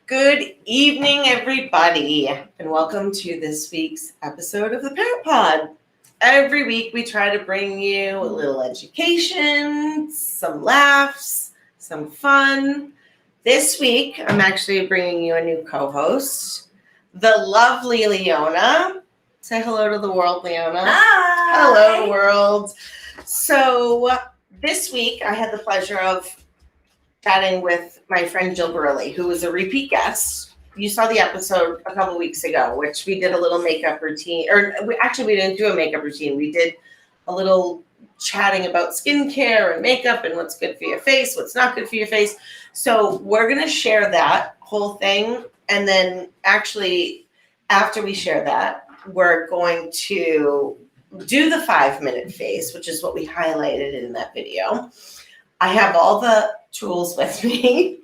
Good evening, everybody, and welcome to this week's episode of the Parent Pod. Every week we try to bring you a little education, some laughs, some fun. This week, I'm actually bringing you a new co-host, the lovely Leona. Say hello to the world, Leona. Hi. Hello, world. So this week, I had the pleasure of chatting with my friend Jill Barrile, who was a repeat guest. You saw the episode a couple weeks ago, which we did a little makeup routine, or we didn't do a makeup routine. We did a little chatting about skincare and makeup and what's good for your face, what's not good for your face. So we're going to share that whole thing. And then actually, after we share that, we're going to do the 5-minute face, which is what we highlighted in that video. I have all the tools with me.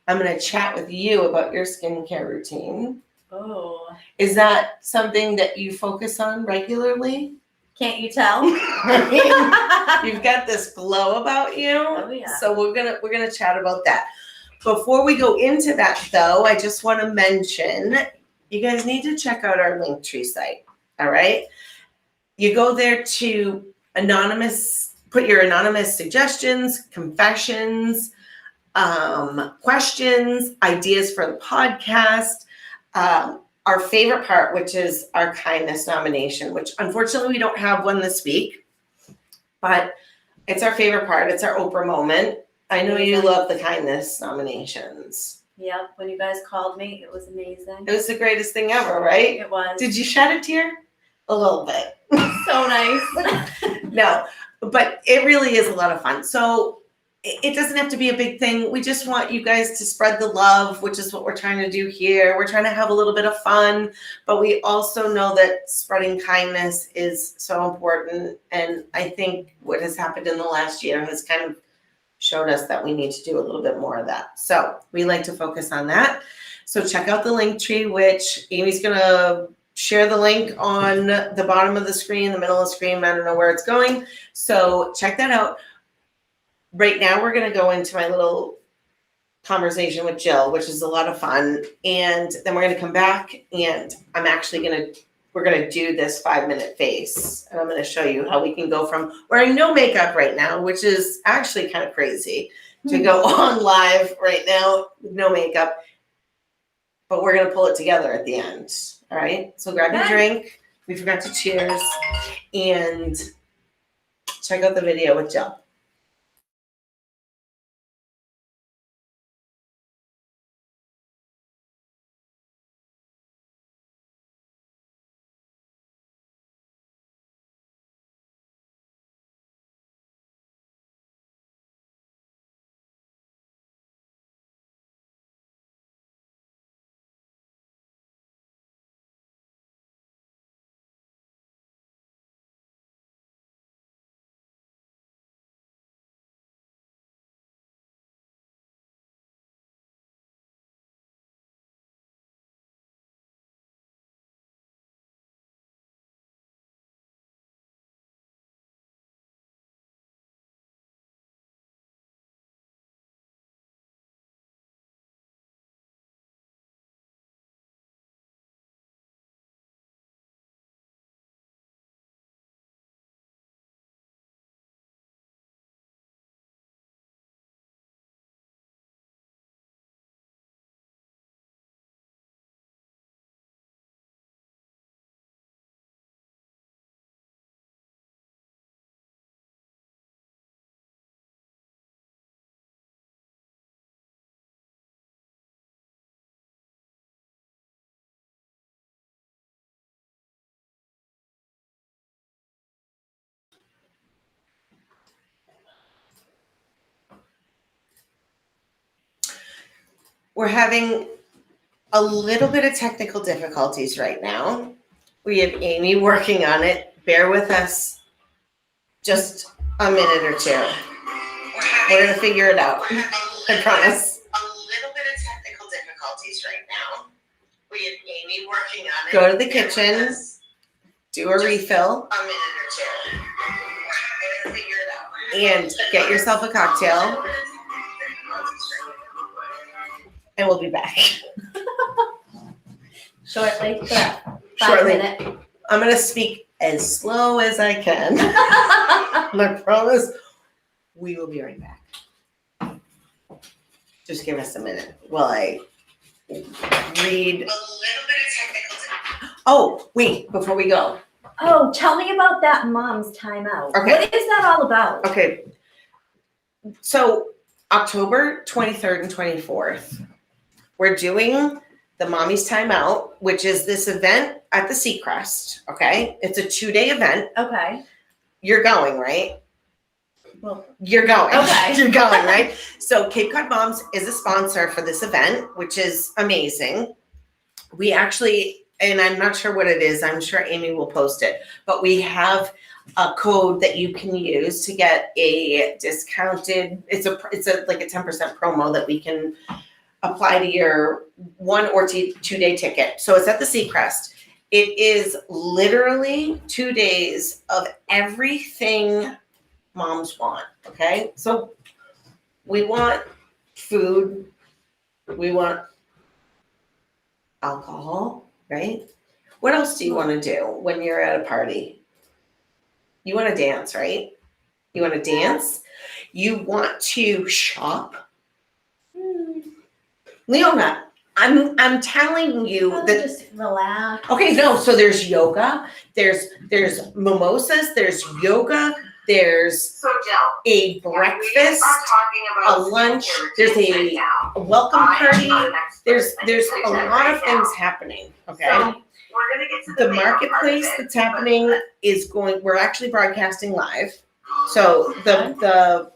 I'm going to chat with you about your skincare routine. Oh. Is that something that you focus on regularly? Can't you tell? You've got this glow about you. Oh, yeah. So we're gonna chat about that. Before we go into that though, I just want to mention you guys need to check out our Linktree site. All right. You go there to put your anonymous suggestions, confessions, questions, ideas for the podcast. Our favorite part, which is our kindness nomination, which unfortunately we don't have one this week, but it's our favorite part. It's our Oprah moment. I know you love the kindness nominations. Yep. When you guys called me, it was amazing. It was the greatest thing ever, right? It was. Did you shed a tear? A little bit. So nice. No, but it really is a lot of fun. So it doesn't have to be a big thing. We just want you guys to spread the love, which is what we're trying to do here. We're trying to have a little bit of fun, but we also know that spreading kindness is so important. And I think what has happened in the last year has kind of showed us that we need to do a little bit more of that. So we like to focus on that. So check out the Linktree, which Amy's going to share the link on the bottom of the screen, the middle of the screen. I don't know where it's going. So check that out. Right now, we're going to go into my little conversation with Jill, which is a lot of fun. And then we're going to come back and we're going to do this 5-minute face. And I'm going to show you how we can go from wearing no makeup right now, which is actually kind of crazy, to go on live right now with no makeup. But we're going to pull it together at the end. All right. So grab your drink. We forgot to cheers. And check out the video with Jill. We're having a little bit of technical difficulties right now. We have Amy working on it. Bear with us just a minute or two. We're going to figure it out. I promise. A little bit of technical difficulties right now. We have Amy working on it. Go to the kitchen. Do a refill. A minute or two. We're going to figure it out. And get yourself a cocktail. and we'll be back Shortly. 5 shortly. minutes. I'm going to speak as slow as I can. And I promise we will be right back. Just give us a minute while I read. Oh, wait, before we go. Oh, tell me about that mom's timeout. Okay. What is that all about? Okay. So October 23rd and 24th, we're doing the Mommy's Timeout, which is this event at the Seacrest. Okay. It's a 2-day event. Okay. You're going, right? Well, You're going. Okay. You're going, right? So Cape Cod Moms is a sponsor for this event, which is amazing. We actually, and I'm not sure what it is, I'm sure Amy will post it, but we have a code that you can use to get a discounted, it's a like a 10% promo that we can apply to your 1 or 2-day ticket. So it's at the Seacrest. It is literally 2 days of everything moms want, okay? So we want food, we want alcohol, right? What else do you want to do when you're at a party? You want to dance, right? You want to dance? You want to shop? Leona, I'm telling you that just relax. okay, no, so there's yoga, there's mimosas, there's yoga, there's So Jill, a breakfast, a lunch, there's a welcome party, there's a lot of things happening, okay? So we're gonna get to The marketplace that's happening is we're actually broadcasting live. So the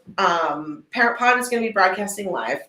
Parent Pod is gonna be broadcasting live.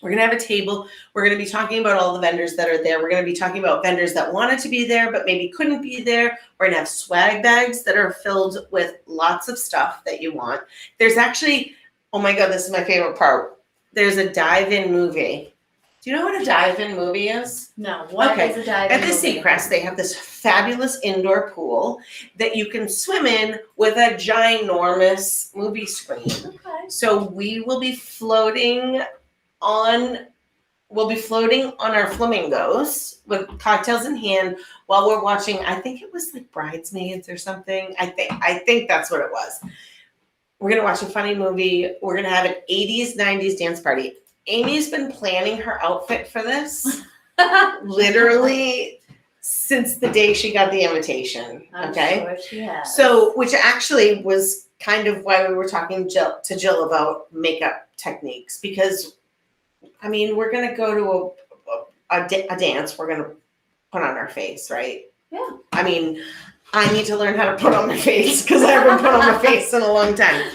We're gonna have a table. We're gonna be talking about all the vendors that are there. We're gonna be talking about vendors that wanted to be there but maybe couldn't be there. We're gonna have swag bags that are filled with lots of stuff that you want. There's actually, oh my God, this is my favorite part. There's a dive-in movie. Do you know what a dive-in movie is? No, what is a dive? At the Seacrest, they have this fabulous indoor pool that you can swim in with a ginormous movie screen. Okay. So we will be floating on our flamingos with cocktails in hand while we're watching, I think it was like Bridesmaids or something. I think that's what it was. We're gonna watch a funny movie. We're gonna have an 80s, 90s dance party. Amy's been planning her outfit for this literally since the day she got the invitation. Okay. I'm sure she has. So, which actually was kind of why we were talking to Jill about makeup techniques, because I mean, we're gonna go to a dance. We're gonna put on our face, right? Yeah. I mean, I need to learn how to put on my face because I haven't put on my face in a long time.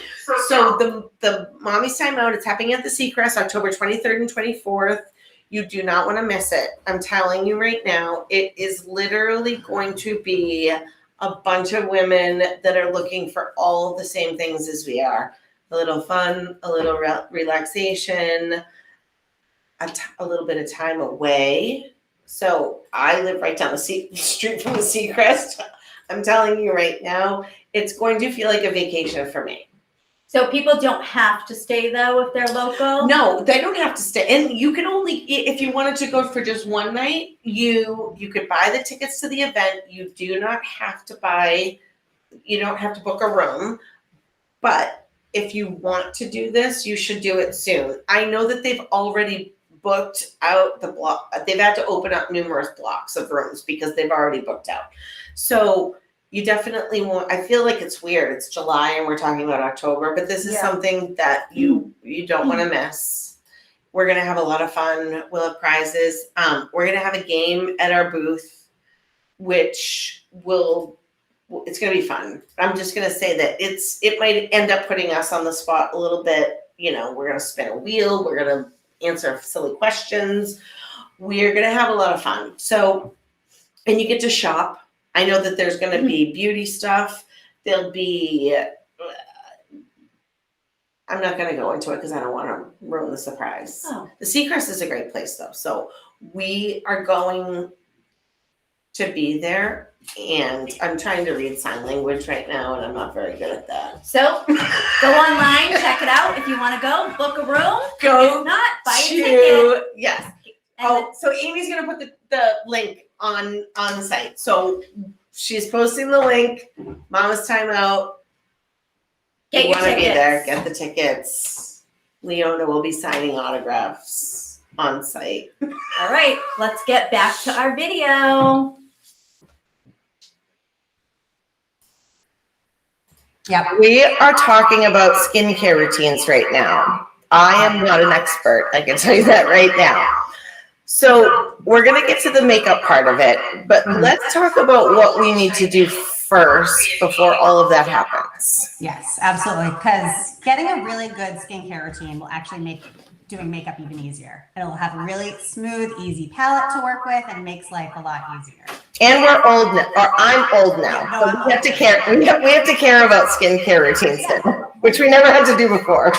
So the Mommy's Timeout, it's happening at the Seacrest, October 23rd and 24th. You do not want to miss it. I'm telling you right now, it is literally going to be a bunch of women that are looking for all the same things as we are. A little fun, a little relaxation, a little bit of time away. So I live right down the street from the Seacrest. I'm telling you right now, it's going to feel like a vacation for me. So people don't have to stay though if they're local? No, they don't have to stay. And you can only, if you wanted to go for just one night, you could buy the tickets to the event. You do not have to you don't have to book a room. But if you want to do this, you should do it soon. I know that they've already booked out the block. They've had to open up numerous blocks of rooms because they've already booked out. So you definitely want, I feel like it's weird. It's July and we're talking about October, but this is something that you don't want to miss. We're going to have a lot of fun. We'll have prizes. We're going to have a game at our booth, which it's going to be fun. I'm just going to say that it might end up putting us on the spot a little bit. You know, we're going to spin a wheel. We're going to answer silly questions. We're going to have a lot of fun. So, and you get to shop. I know that there's going to be beauty stuff. There'll be, I'm not going to go into it because I don't want to ruin the surprise. Oh. The Seacrest is a great place though. So we are going to be there, and I'm trying to read sign language right now and I'm not very good at that. So go online, check it out. If you want to go, book a room. Go If not, buy a ticket. to, yes. Oh, so Amy's gonna put the link on the site. So she's posting the link. Mama's Time Out. Get You your want to be tickets. there? Get the tickets. Leona will be signing autographs on site. All right, let's get back to our video. Yep. We are talking about skincare routines right now. I am not an expert. I can tell you that right now. So we're going to get to the makeup part of it, but let's talk about what we need to do first before all of that happens. Yes, absolutely. Because getting a really good skincare routine will actually make doing makeup even easier. It'll have a really smooth, easy palette to work with and makes life a lot easier. And we're old now, or I'm old now. No, So I'm we have to old. care. We have to care about skincare routines now, which we never had to do before.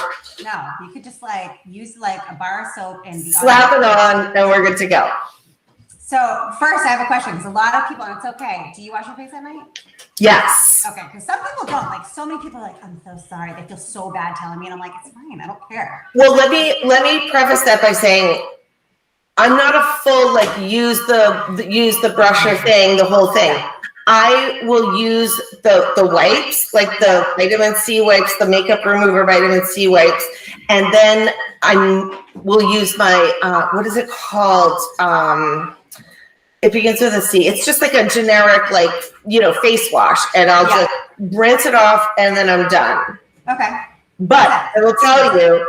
No, you could just like use like a bar of soap and be Slap it on, and we're good to go. So first, I have a question because a lot of people, and it's okay. Do you wash your face at night? Yes. Okay, because some people don't. Like so many people are like, I'm so sorry. They feel so bad telling me, and I'm like, it's fine. I don't care. Well, let me preface that by saying I'm not a full like use the brusher thing, the whole thing. I will use the wipes, like the vitamin C wipes, the makeup remover vitamin C wipes, and then I will use my what is it called? It begins with a C. It's just like a generic like face wash, and I'll just rinse it off, and then I'm done. Okay. But I will tell you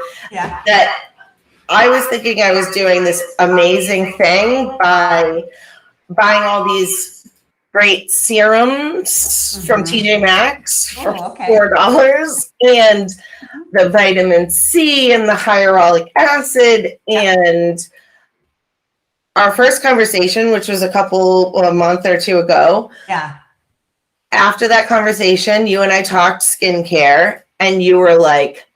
that I was thinking I was doing this amazing thing by buying all these great serums from TJ Maxx for $4, and the vitamin C and the hyaluronic acid. And our first conversation, which was a month or two ago, after that conversation, you and I talked skincare, and you were like,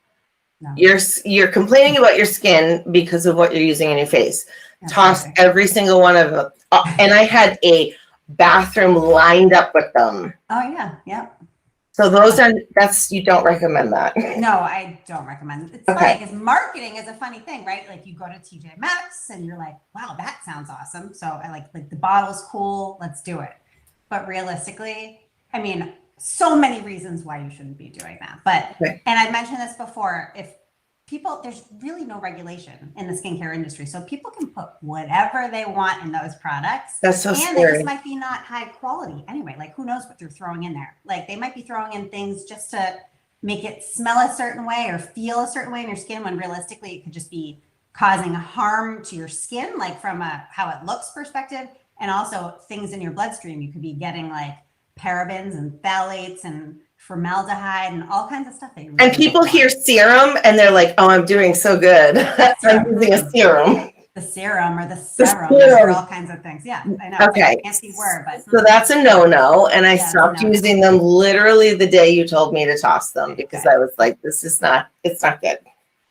you're complaining about your skin because of what you're using in your face. Toss every single one of them. And I had a bathroom lined up with them. Oh yeah, yeah. So you don't recommend that. No, I don't recommend it. It's funny because marketing is a funny thing, right? Like you go to TJ Maxx and you're like, wow, that sounds awesome. So I like the bottle's cool, let's do it. But realistically, I mean, so many reasons why you shouldn't be doing that. But, and I mentioned this before, there's really no regulation in the skincare industry. So people can put whatever they want in those products. That's so scary. And they just might be not high quality anyway. Like who knows what they're throwing in there? Like they might be throwing in things just to make it smell a certain way or feel a certain way in your skin, when realistically it could just be causing harm to your skin, like from a how it looks perspective. And also things in your bloodstream. You could be getting like parabens and phthalates and formaldehyde and all kinds of stuff. And people hear serum and they're like, oh, I'm doing so good. I'm using a serum. The serum or the serum. There are all kinds of things. Yeah, I know. Okay. I can't see word, but. So that's a no-no. And I stopped using them literally the day you told me to toss them, because I was like, it's not good.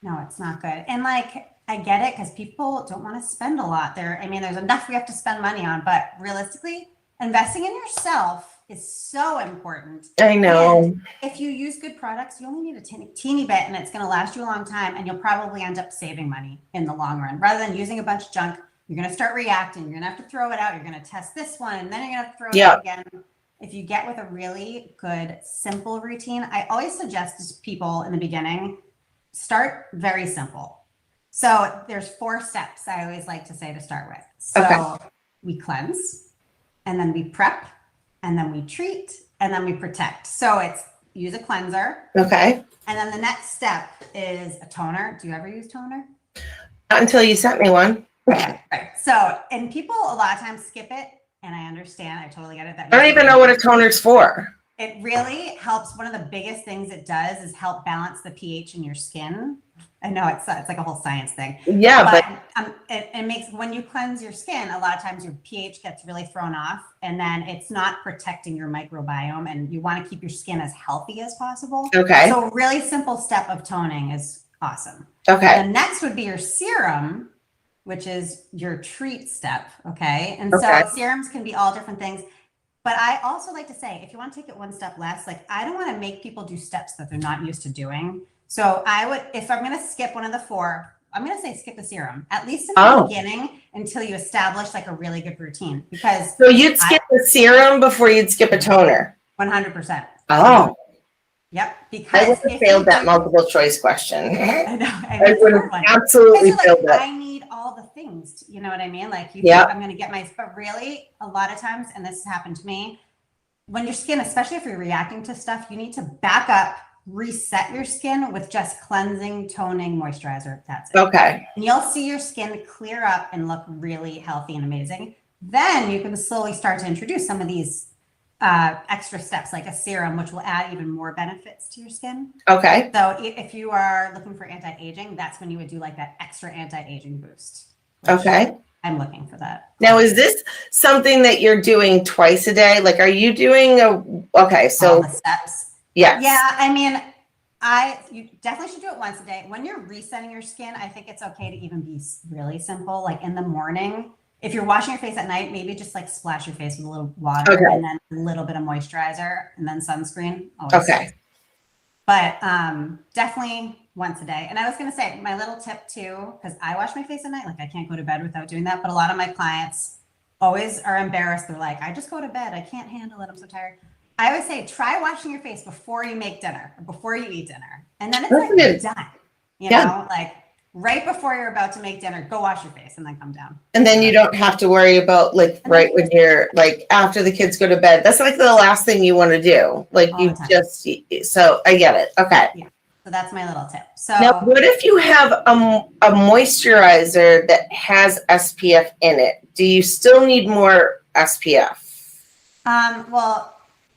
No, it's not good. And like, I get it because people don't want to spend a lot there. I mean, there's enough we have to spend money on, but realistically, investing in yourself is so important. I know. And if you use good products, you only need a teeny bit and it's going to last you a long time, and you'll probably end up saving money in the long run. Rather than using a bunch of junk, you're going to start reacting. You're going to have to throw it out. You're going to test this one and then you're going to throw it out again. If you get with a really good, simple routine, I always suggest to people in the beginning, start very simple. So there's 4 steps I always like to say to start with. So we cleanse, and then we prep, and then we treat, and then we protect. So it's use a cleanser. Okay. And then the next step is a toner. Do you ever use toner? Not until you sent me one. Okay. So, and people a lot of times skip it, and I understand. I totally get it. I don't even know what a toner's for. It really helps. One of the biggest things it does is help balance the pH in your skin. I know it's like a whole science thing. Yeah, but it makes, when you cleanse your skin, a lot of times your pH gets really thrown off, and then it's not protecting your microbiome, and you want to keep your skin as healthy as possible. Okay. So a really simple step of toning is awesome. Okay. The next would be your serum, which is your treat step. Okay. And so serums can be all different things. But I also like to say, if you want to take it one step less, like I don't want to make people do steps that they're not used to doing. So I would, if I'm going to skip one of the 4, I'm going to say skip the serum, at least in the Oh. beginning until you establish like a really good routine, because So you'd skip the serum before you'd skip a toner. 100%. Oh, Yep. I Because would have if failed you that do- multiple choice question. I know. I It's a would have hard one. absolutely Because failed you're like, that. I need all the things, you know what I mean? Like you Yeah. think I'm going to get my, but really a lot of times, and this has happened to me, when your skin, especially if you're reacting to stuff, you need to back up, reset your skin with just cleansing, toning, moisturizer. That's it. Okay. And you'll see your skin clear up and look really healthy and amazing. Then you can slowly start to introduce some of these extra steps, like a serum, which will add even more benefits to your skin. Okay. So if you are looking for anti-aging, that's when you would do like that extra anti-aging boost. which Okay. I'm looking for that. Now, is this something that you're doing twice a day? Like, are you doing okay, All so the steps. yes. Yeah, I mean, you definitely should do it once a day. When you're resetting your skin, I think it's okay to even be really simple. Like in the morning, if you're washing your face at night, maybe just like splash your face with a little water Okay. and then a little bit of moisturizer and then sunscreen. Always. Okay. But definitely once a day. And I was going to say my little tip too, because I wash my face at night. Like I can't go to bed without doing that. But a lot of my clients always are embarrassed. They're like, I just go to bed. I can't handle it. I'm so tired. I always say, try washing your face before you make dinner or before you eat dinner. And then it's That's like good. done. You Yeah. know, like right before you're about to make dinner, go wash your face and then come down. And then you don't have to worry about like right when you're like after the kids go to bed. That's like the last thing you want to do. Like All you the time. just so I get it. Okay. So that's my little tip. So Now, what if you have a moisturizer that has SPF in it? Do you still need more SPF? well,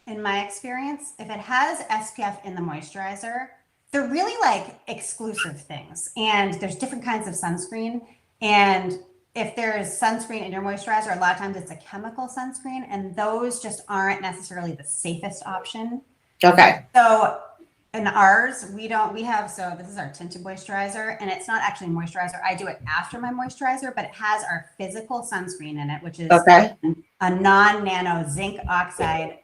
in my experience, if it has SPF in the moisturizer, they're really like exclusive things. And there's different kinds of sunscreen. And if there's sunscreen in your moisturizer, a lot of times it's a chemical sunscreen, and those just aren't necessarily the safest option. Okay. So in ours, we have, so this is our tinted moisturizer, and it's not actually moisturizer. I do it after my moisturizer, but it has our physical sunscreen in it, which is Okay. a non-nano zinc oxide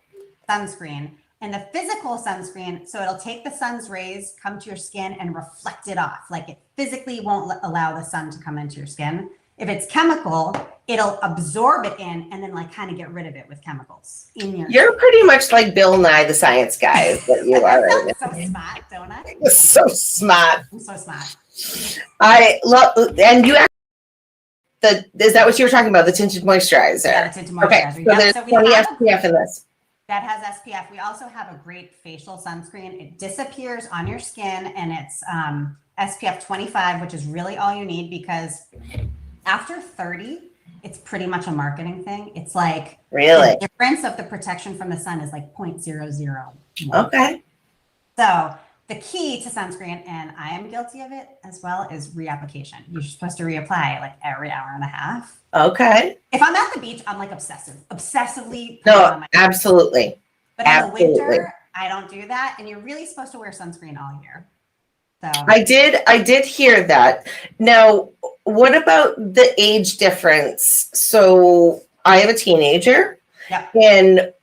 sunscreen. And the physical sunscreen, so it'll take the sun's rays, come to your skin and reflect it off. Like it physically won't allow the sun to come into your skin. If it's chemical, it'll absorb it in and then like kind of get rid of it with chemicals in your You're pretty much like Bill Nye the Science Guy is what you are. I sound so smart, don't I? So smart. I'm so smart. I love, and you is that what you were talking about? The tinted moisturizer. Yeah, the tinted Okay, moisturizer. so Yep, there's so we 20 have SPF in this. that has SPF. We also have a great facial sunscreen. It disappears on your skin, and it's SPF 25, which is really all you need, because after 30, it's pretty much a marketing thing. It's like Really? the difference of the protection from the sun is like 0.001. Okay. So the key to sunscreen, and I am guilty of it as well, is reapplication. You're supposed to reapply like every hour and a half. Okay. If I'm at the beach, I'm like obsessively. putting it No, on my- absolutely. But in the absolutely. winter, I don't do that. And you're really supposed to wear sunscreen all year. So I did hear that. Now, what about the age difference? So I have a teenager. yeah. And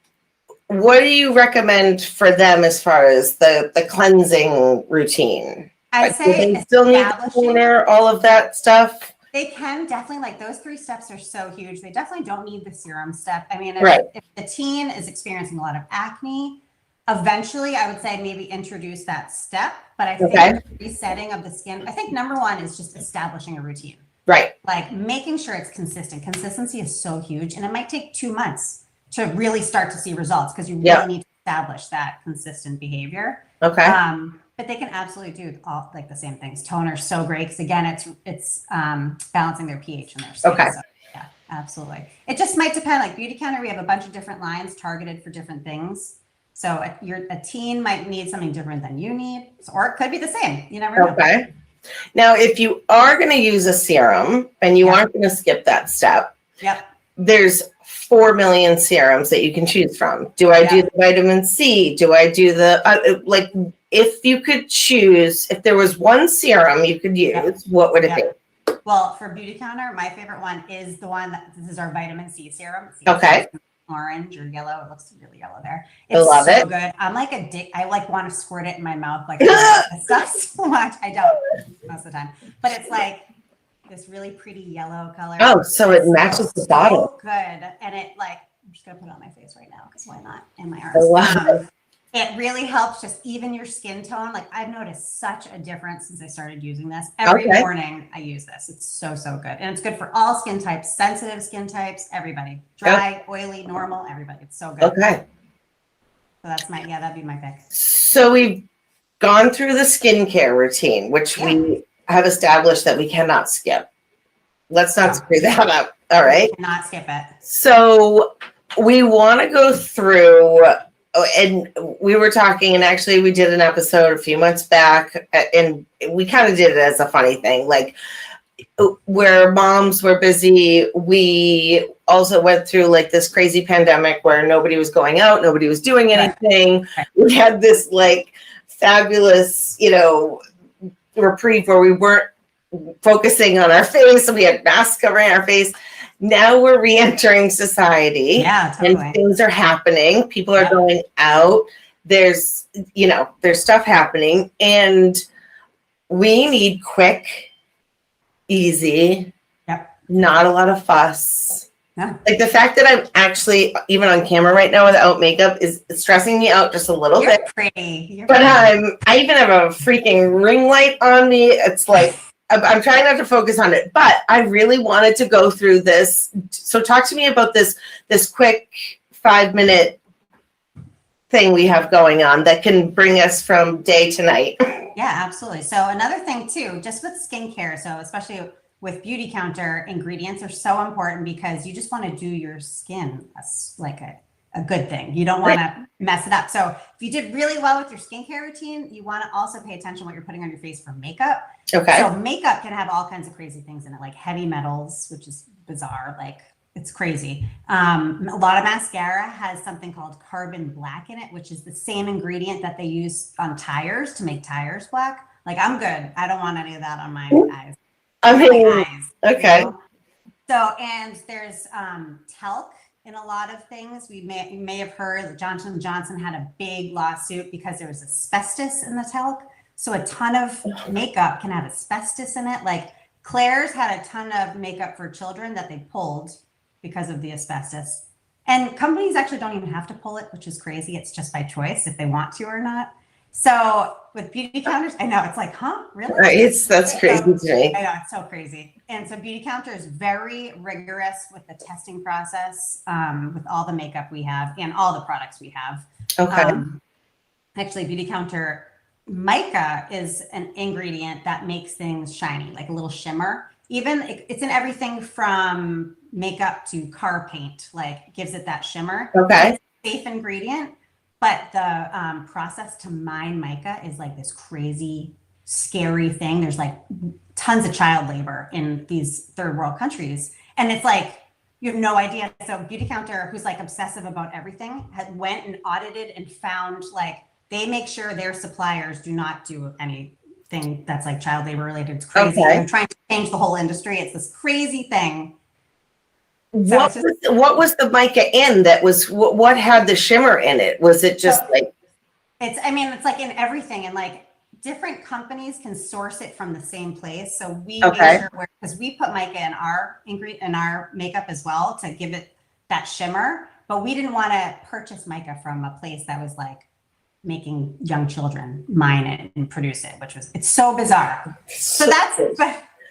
what do you recommend for them as far as the cleansing routine? I Do say they still need the establishing- toner, all of that stuff? They can definitely, like those 3 steps are so huge. They definitely don't need the serum step. I mean, Right. if the teen is experiencing a lot of acne, eventually I would say maybe introduce that step. But I think Okay. resetting of the skin, I think number one is just establishing a routine. Right. Like making sure it's consistent. Consistency is so huge, and it might take 2 months to really start to see results, because you really Yeah. need to establish that consistent behavior. Okay. But they can absolutely do all like the same things. Toner's so great because again, it's balancing their pH in their skin. Okay. So, yeah, absolutely. It just might depend. Like Beauty Counter, we have a bunch of different lines targeted for different things. So a teen might need something different than you need, or it could be the same. You never know. Okay. Now, if you are going to use a serum and you Yeah. aren't going to skip that step, Yep. there's 4 million serums that you can choose from. Do I do Yeah. the vitamin C? Do I do the, like, if you could choose, if there was one serum you could use, Yeah. what would it Yeah. be? Well, for Beauty Counter, my favorite one is the one this is our vitamin C serum. See, Okay. it's orange or yellow. It looks really yellow there. I It's love so it. good. I'm like I like want to squirt it in my mouth like this stuff so much. I don't. most of the time. But it's like this really pretty yellow color. Oh, so it matches the bottle. Good. And it like, I'm just going to put it on my face right now because why not? And my arms. Oh, wow. It really helps just even your skin tone. Like I've noticed such a difference since I started using this. Every morning I use this. It's so, so good. And it's good for all skin types, sensitive skin types, everybody. Dry, oily, normal, everybody. It's so good. Okay. So that's that'd be my pick. So we've gone through the skincare routine, which we have established that we cannot skip. Let's not screw that up. All right. Cannot skip it. So we want to go through, and we were talking, and actually we did an episode a few months back, and we kind of did it as a funny thing, like where moms were busy. We also went through like this crazy pandemic where nobody was going out, nobody was doing anything. Right. We had this like fabulous, reprieve where we weren't focusing on our face, and we had masks covering our face. Now we're re-entering society, and things are happening. People are going out. There's stuff happening, and we need quick, easy, not a lot of fuss. Yeah. Like the fact that I'm actually even on camera right now without makeup is stressing me out just a little bit. Pretty. But I even have a freaking ring light on me. It's like, I'm trying not to focus on it, but I really wanted to go through this. So talk to me about this quick 5-minute thing we have going on that can bring us from day to night. Yeah, absolutely. So another thing too, just with skincare, so especially with Beauty Counter, ingredients are so important because you just want to do your skin as like a good thing. You don't want to mess it up. So if you did really well with your skincare routine, you want to also pay attention to what you're putting on your face for makeup. Okay. So makeup can have all kinds of crazy things in it, like heavy metals, which is bizarre. Like it's crazy. A lot of mascara has something called carbon black in it, which is the same ingredient that they use on tires to make tires black. Like I'm good. I don't want any of that on my eyes. Okay. So, and there's talc in a lot of things. You may have heard that Johnson & Johnson had a big lawsuit because there was asbestos in the talc. So a ton of makeup can have asbestos in it. Like Claire's had a ton of makeup for children that they pulled because of the asbestos. And companies actually don't even have to pull it, which is crazy. It's just by choice if they want to or not. So with Beauty Counters, I know it's like, huh, really? That's crazy to me. I know, it's so crazy. And so Beauty Counter is very rigorous with the testing process, with all the makeup we have and all the products we have. Okay. Actually, Beauty Counter mica is an ingredient that makes things shiny, like a little shimmer. Even it's in everything from makeup to car paint, like gives it that shimmer. Okay. It's a safe ingredient. But the process to mine mica is like this crazy, scary thing. There's like tons of child labor in these third world countries. And it's like, you have no idea. So Beauty Counter, who's like obsessive about everything, had went and audited and found like, they make sure their suppliers do not do anything that's like child labor related. It's crazy. Okay. They're trying to change the whole industry. It's this crazy thing. What was the mica in that was, what had the shimmer in it? Was it just like? It's like in everything, and like different companies can source it from the same place. So we make sure, because we put mica in our makeup as well to give it that shimmer, but we didn't want to purchase mica from a place that was like making young children mine it and produce it, it's so bizarre. So that's,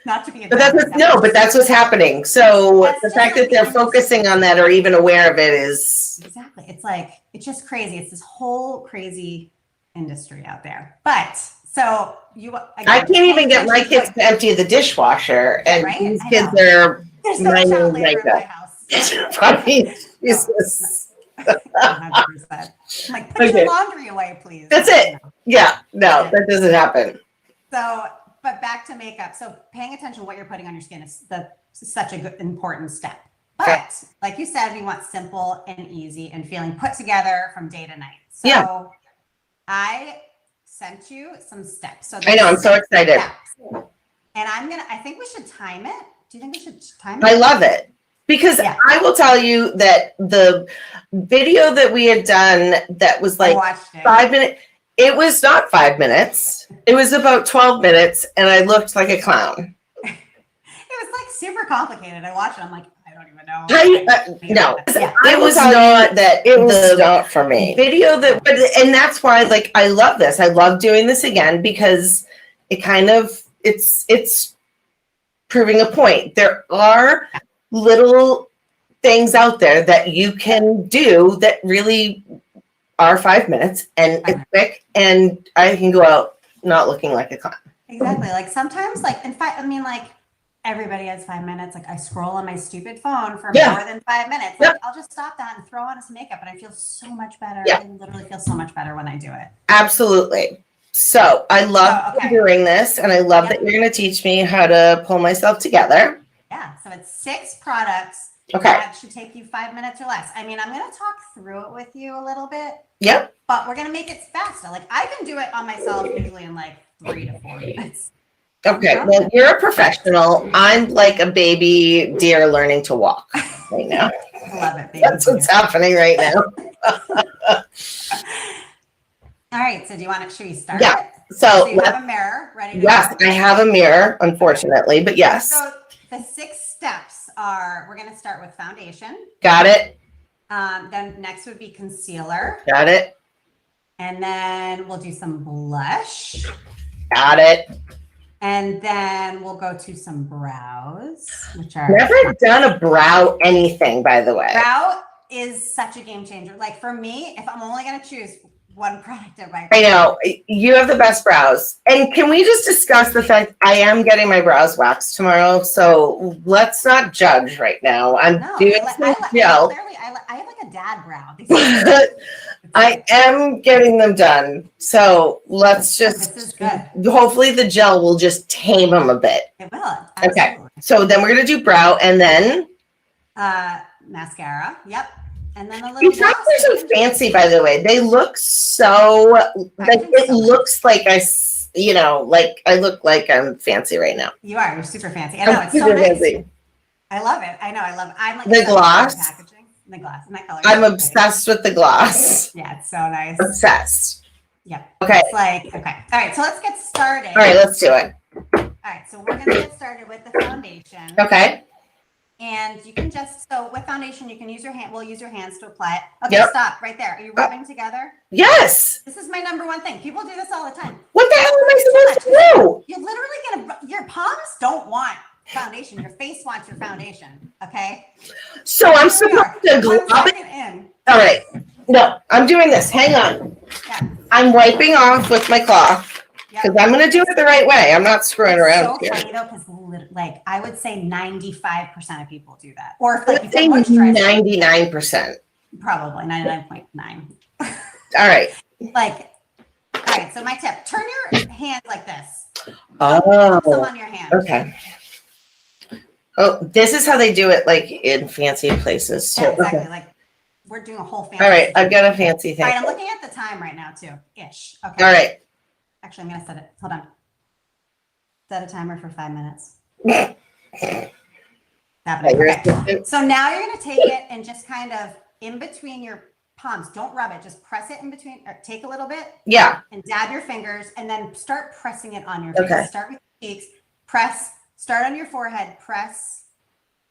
not to be, but that's what's happening. So the fact that they're focusing on that or even aware of it is exactly. It's like, it's just crazy. It's this whole crazy industry out there. But so I can't even get my kids to empty the dishwasher, and these kids are mining makeup. Funny. Jesus. 100%. Like, put your laundry away, please. That's it. Yeah, no, that doesn't happen. So, but back to makeup. So paying attention to what you're putting on your skin is such a good, important step. But like you said, we want simple and easy and feeling put together from day to night. So I sent you some steps. So I know, I'm so excited. Steps. And I think we should time it. Do you think we should time it? I love it. Because I will tell you that the video that we had done that was like 5 minutes, It was not 5 minutes. It was about 12 minutes, and I looked like a clown. It was like super complicated. I watched it. I'm like, I don't even know. No, Yeah. it was not that. It was not for me. Video that, and that's why, like, I love this. I love doing this again because it kind of it's proving a point. There are little things out there that you can do that really are 5 minutes, and it's quick, and I can go out not looking like a clown. Exactly. Like sometimes, like in fact, I mean, like everybody has 5 minutes. Like I scroll on my stupid phone for more than 5 minutes. Like I'll just stop that and throw on some makeup, and I feel so much better. I literally feel so much better when I do it. Absolutely. So I love doing this, and I love that you're going to teach me how to pull myself together. Yeah. So it's 6 products. Okay. That should take you 5 minutes or less. I mean, I'm going to talk through it with you a little bit. Yep. But we're going to make it faster. Like I can do it on myself usually in like 3 to 4 minutes. Okay. Well, you're a professional. I'm like a baby deer learning to walk right now. I love it, baby. That's what's happening right now. All right. So do you want to, should we start? Yeah. It? So You have a mirror ready to yes, go? I have a mirror, unfortunately, but yes. So the 6 steps are, we're going to start with foundation. Got it. Then next would be concealer. Got it. And then we'll do some blush. Got it. And then we'll go to some brows, which are Never done a brow anything, by the way. brow is such a game changer. Like for me, if I'm only going to choose one product of my I know you have the best brows. And can we just discuss the fact I am getting my brows waxed tomorrow? So let's not judge right now. I'm doing some gel. I have like a dad brow. I am getting them done. So let's This is just, good. hopefully the gel will just tame them a bit. It will. Okay. Absolutely. So then we're going to do brow and then. Mascara. Yep. And then a little. These brows are so fancy, by the way. They look so, like, it looks like like I look like I'm fancy right now. You are. You're super fancy. I know. It's so super nice. fancy. I love it. I know. I love it. I'm like The gloss. packaging. The glass and that color. I'm obsessed with the gloss. Yeah, it's so nice. Obsessed. Yep. Okay. It's like, okay. All right, so let's get started. All right, let's do it. All right, so we're gonna get started with the foundation. Okay. And you can just, so with foundation, you can use your hand, we'll use your hands to apply it. Okay, Yep. Stop right there. Are you rubbing together? Yes. This is my number one thing. People do this all the time. What the hell am I supposed to do? You're literally gonna, your palms don't want foundation. Your face wants your foundation, okay? So I'm Here we are. supposed to 1 glove it? second in. All right. No, I'm doing this. Hang on. Yeah. I'm wiping off with my cloth because I'm going to do it the right way. I'm not screwing around It's so here. funny though, because like I would say 95% of people do that. Or if like you Let's say put moisturizer, 99%. probably 99.9. All right. Like, all right. So my tip: turn your hand like this. Some Oh, on your hand. okay. Oh, this is how they do it, like in fancy places too. Yeah, exactly. Okay. Like we're doing a whole fancy. All right, I've got a fancy thing. All right, I'm looking at the time right now too. Ish. Okay. All right. Actually, I'm gonna set it. Hold on. Set a timer for 5 minutes. Happening. Okay. So now you're gonna take it and just kind of in between your palms. Don't rub it. Just press it in between. Or take a little bit Yeah. and dab your fingers, and then start pressing it on your face. Okay. Start with your cheeks. Press. Start on your forehead. Press.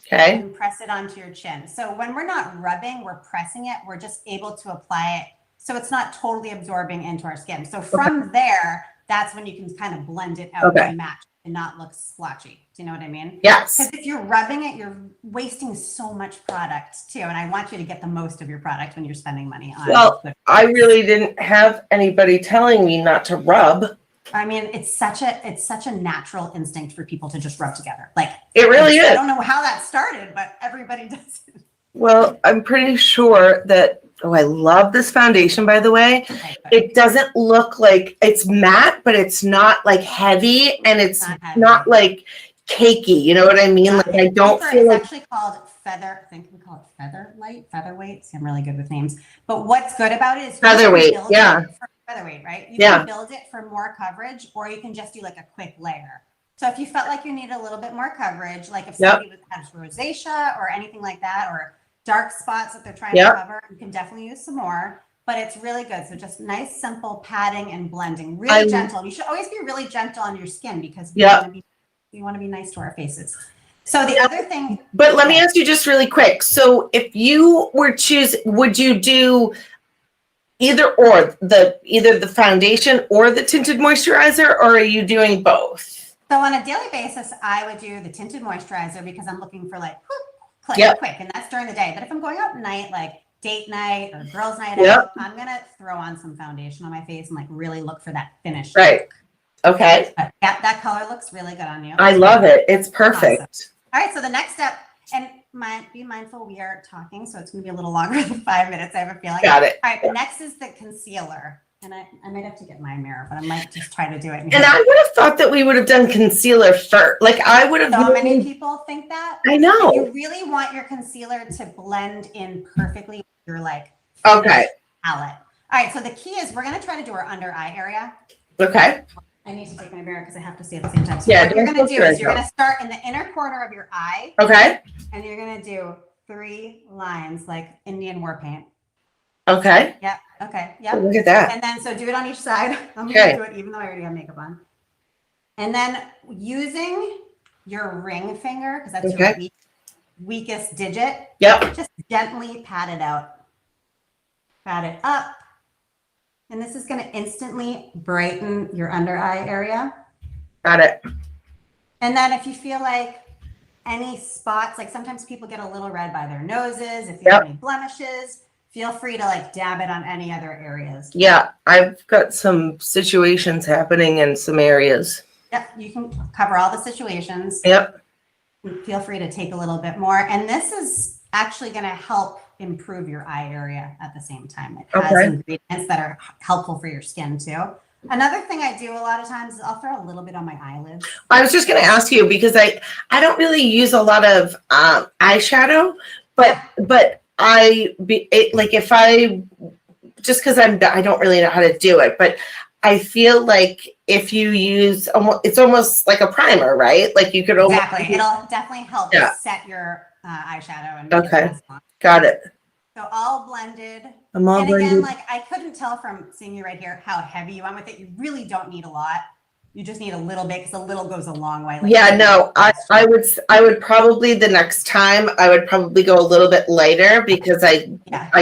Okay. And press it onto your chin. So when we're not rubbing, we're pressing it. We're just able to apply it. So it's not totally absorbing into our skin. So from there, that's when you can kind of blend it out and match and not look splotchy. Do you know what I mean? Yes. Because if you're rubbing it, you're wasting so much product too. And I want you to get the most of your product when you're spending money on Well, I really didn't have anybody telling me not to rub. I mean, it's such a natural instinct for people to just rub together. Like It really I is. don't know how that started, but everybody does it. Well, I'm pretty sure that, I love this foundation, by the way. Okay, good. It doesn't look like, it's matte, but it's not like heavy and it's heavy. not like cakey. You know what I mean? Like I don't feel It's like, actually called feather. I think we call it featherweight. See, I'm really good with names. But what's good about it is you can Featherweight, build yeah. it for featherweight, right? You Yeah. can build it for more coverage, or you can just do like a quick layer. So if you felt like you need a little bit more coverage, like if somebody has rosacea or anything like that, or dark spots that they're trying to cover, you can definitely use some more. but it's really good. So just nice, simple patting and blending, really gentle. You should always be really gentle on your skin because we want to be nice to our faces. So the other thing. But let me ask you just really quick. So if you were would you do either the foundation or the tinted moisturizer, or are you doing both? So on a daily basis, I would do the tinted moisturizer because I'm looking for like quick, and that's during the day. But if I'm going out at night, like date night or girls' night out, I'm gonna throw on some foundation on my face and like really look for that finish. Right. Look. Okay. But yeah, that color looks really good on you. I love it. It's perfect. Awesome. All right. So the next step, and be mindful, we are talking, so it's gonna be a little longer than 5 minutes. I have a feeling. Got it. All right. Next is the concealer. And I might have to get my mirror, but I might just try to do it. And I would have thought that we would have done concealer first. Like I would have. So many people think that. I know. You really want your concealer to blend in perfectly with your like palette. All right. So the key is we're going to try to do our under eye area. Okay. I need to take my mirror because I have to see at the same time. So yeah. what you're going to do is you're going to start in the inner corner of your eye. Okay. And you're going to do 3 lines like Indian war paint. Okay. Yep. Okay. Yep. Look at that. And then so do it on each side. I'm going to do it even though I already have makeup on. And then using your ring finger, because that's your weakest digit. Yep. Just gently pat it out. Pat it up. And this is going to instantly brighten your under eye area. Got it. And then if you feel like any spots, like sometimes people get a little red by their noses, if you have any blemishes, feel free to like dab it on any other areas. Yeah, I've got some situations happening in some areas. Yep, you can cover all the situations. Yep. Feel free to take a little bit more. And this is actually going to help improve your eye area at the same time. It has ingredients that are helpful for your skin too. Another thing I do a lot of times is I'll throw a little bit on my eyelids. I was just going to ask you because I don't really use a lot of eyeshadow, but if I just because I don't really know how to do it, but I feel like if you use it's almost like a primer, right? Like you could almost it'll definitely help set your eyeshadow and got it. So all blended. I'm all blended. Again, like I couldn't tell from seeing you right here how heavy you went with it. You really don't need a lot. You just need a little bit because a little goes a long way. Like I would probably the next time I would probably go a little bit lighter because I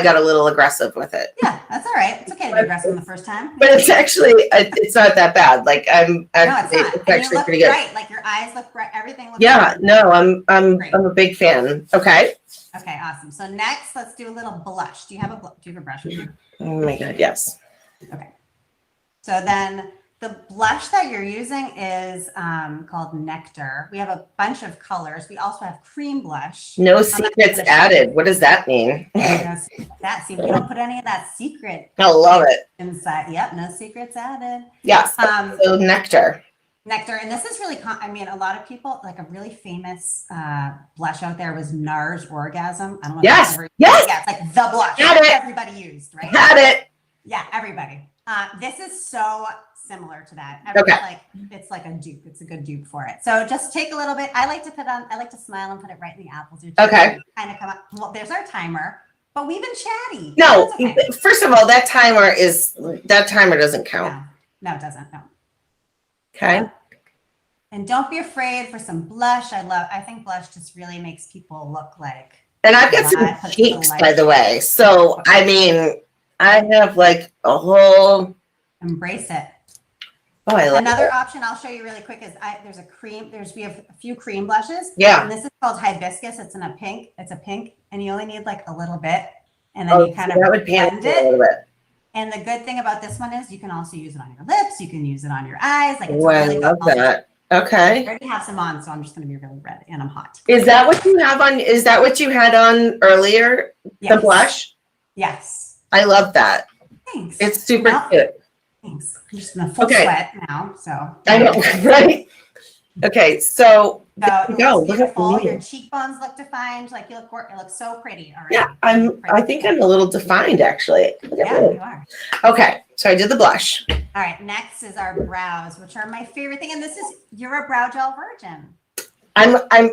got a little aggressive with it. Yeah, that's all right. It's okay to be aggressive the first time. But it's actually it's not that bad. Like it's actually pretty good. Right, like your eyes look bright. Everything looks bright. No, I'm a big fan. Okay. Okay, awesome. So next, let's do a little blush. Do you have a brush with you? Oh my God, yes. Okay. So then the blush that you're using is called Nectar. We have a bunch of colors. We also have cream blush. No secrets added. What does that mean? See, we don't put any of that secret. I love it. Inside. Yep, no secrets added. Yes. So Nectar. Nectar, and this is really, a lot of people, like a really famous blush out there was NARS Orgasm. I don't know. Yes. Yeah, it's like the blush that everybody used, right? Had it. Yeah, everybody. This is so similar to that. It's like a dupe. It's a good dupe for it. So just take a little bit. I like to smile and put it right in the apples. Okay. Kind of come up. Well, there's our timer, but we've been chatty. No, first of all, that timer doesn't count. No, it doesn't. No. Okay. And don't be afraid for some blush. I think blush just really makes people look like. And I've got some cheeks, by the way. So, I have like a whole. Embrace it. Oh, I like Another option I'll show you really quick is we have a few cream blushes. Yeah. And this is called Hibiscus. It's in a pink. It's a pink. And you only need like a little bit. And then you kind of blend it. A little bit. And the good thing about this one is you can also use it on your lips. You can use it on your eyes. Like it's really I love that. Okay. I already have some on, so I'm just going to be really red and I'm hot. Is that what you have on? Is that what you had on earlier? Yes. The blush? Yes. I love that. Thanks. It's super cute. Thanks. I'm just in a full sweat now, so. I know, right? Okay, so go. Look at your cheekbones look defined. Like you look so pretty. All right. Yeah, I think I'm a little defined actually. Yeah, you are. Okay, so I did the blush. All right, next is our brows, which are my favorite thing. And you're a brow gel virgin.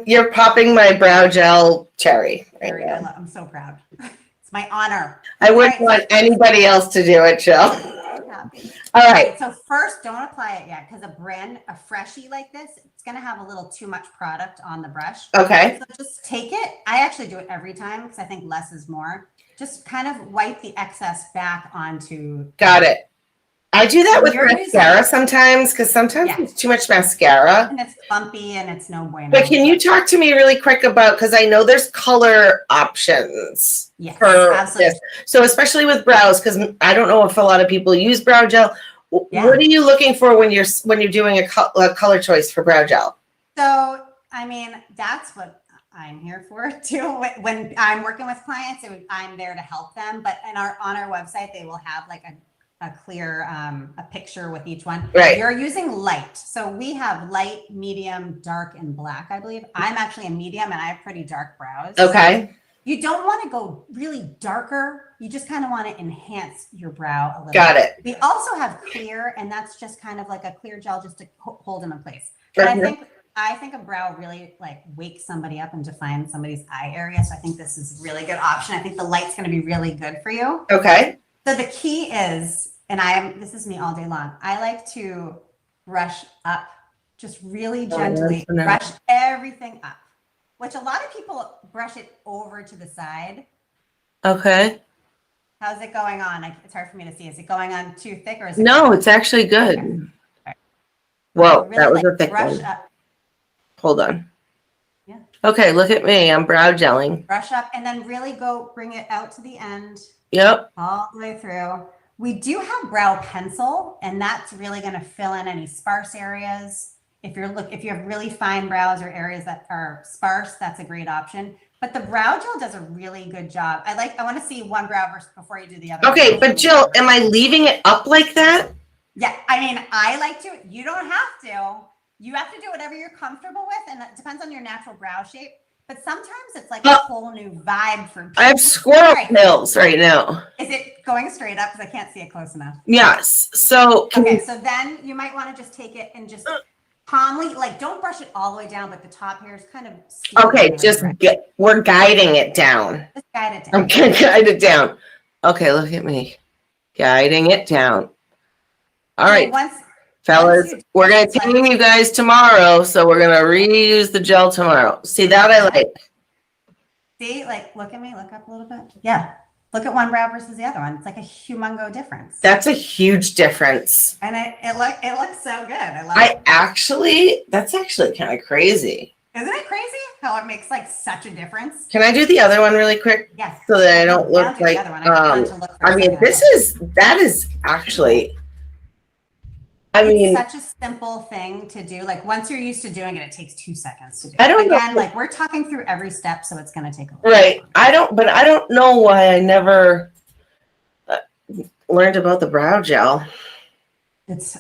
You're popping my brow gel cherry. I'm so proud. It's my honor. I wouldn't All right, want anybody else to do it, Jill. Happy. All right. So first, don't apply it yet because a freshie like this, it's going to have a little too much product on the brush. Okay. So just take it. I actually do it every time because I think less is more. Just kind of wipe the excess back onto. Got it. I do that with You're mascara sometimes because sometimes it's too much mascara. And it's bumpy and it's no bueno. But can you talk to me really quick about, because I know there's color options Yes, for absolutely. this. So especially with brows, because I don't know if a lot of people use brow gel. Yeah. What are you looking for when you're doing a color choice for brow gel? So, I mean, that's what I'm here for too. When I'm working with clients, I'm there to help them. But on our website, they will have like a clear a picture with each one. Right. You're using light. So we have light, medium, dark, and black, I believe. I'm actually a medium and I have pretty dark brows. Okay. You don't want to go really darker. You just kind of want to enhance your brow a little. Got it. We also have clear, and that's just kind of like a clear gel just to hold them in place. But I think a brow really like wakes somebody up and defines somebody's eye area. So I think this is a really good option. I think the light's going to be really good for you. Okay. So the key is, this is me all day long. I like to brush up, just really gently brush everything up, which a lot of people brush it over to the side. Okay. How's it going on? It's hard for me to see. Is it going on too thick or is it? No, it's actually good. Okay. Whoa, really that was a thick brush one. up. Hold on. Yeah. Okay, look at me. I'm brow gelling. Brush up and then really go bring it out to the end. Yep. All the way through. We do have brow pencil, and that's really going to fill in any sparse areas. If you have really fine brows or areas that are sparse, that's a great option. But the brow gel does a really good job. I want to see one brow before you do the other. Okay, but Jill, am I leaving it up like that? Yeah, I mean, I like to. You don't have to. You have to do whatever you're comfortable with, and it depends on your natural brow shape. But sometimes it's like a whole new vibe for people. I have squirrel pills right now. Is it going straight up? Because I can't see it close enough. Yes. So okay, so then you might want to just take it and just calmly, like don't brush it all the way down, but the top here is kind of okay, we're guiding it down. Just guide it down. Okay, guide it down. Okay, look at me. Guiding it down. All right. Fellas, we're going to team you guys tomorrow, so we're going to reuse the gel tomorrow. See, that I like. See, like, look at me, look up a little bit. Yeah, look at one brow versus the other one. It's like a humongo difference. That's a huge difference. And it looks so good. I love it. That's actually kind of crazy. Isn't it crazy how it makes like such a difference? Can I do the other one really quick? Yes. So that I don't look like, that is actually... it's such a simple thing to do. Like once you're used to doing it, it takes 2 seconds to do. Like we're talking through every step, so it's going to take a little. Right. I don't know why I never learned about the brow gel.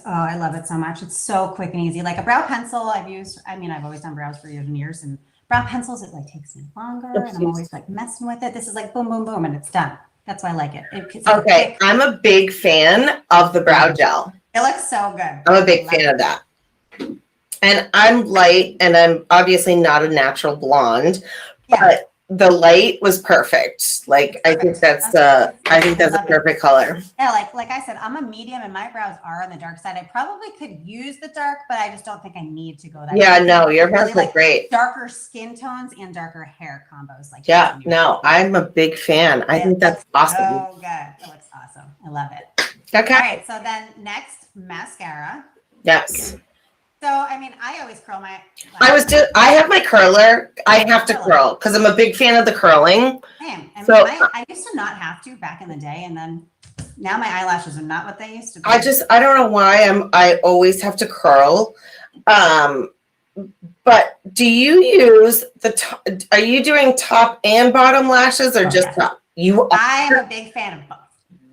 I love it so much. It's so quick and easy. Like a brow pencil I've always done brows for years and years, and brow pencils, it like takes me longer and I'm always like messing with it. This is like boom, boom, boom, and it's done. That's why I like it. Okay. I'm a big fan of the brow gel. It looks so good. I'm a big fan of that. And I'm light, and I'm obviously not a natural blonde, but the light was perfect. Like I think that's a perfect color. Yeah, like I said, I'm a medium and my brows are on the dark side. I probably could use the dark, but I just don't think I need to go that. Yeah, no, your brows look great. Darker skin tones and darker hair combos. I'm a big fan. I think that's awesome. Oh, good. It looks awesome. I love it. Okay. All right. So then next, mascara. Yes. So, I mean, I always curl my. I have my curler. I have to curl because I'm a big fan of the curling. Same. I used to not have to back in the day, and then now my eyelashes are not what they used to be. I don't know why I always have to curl. But do you use are you doing top and bottom lashes or just top? I am a big fan of both.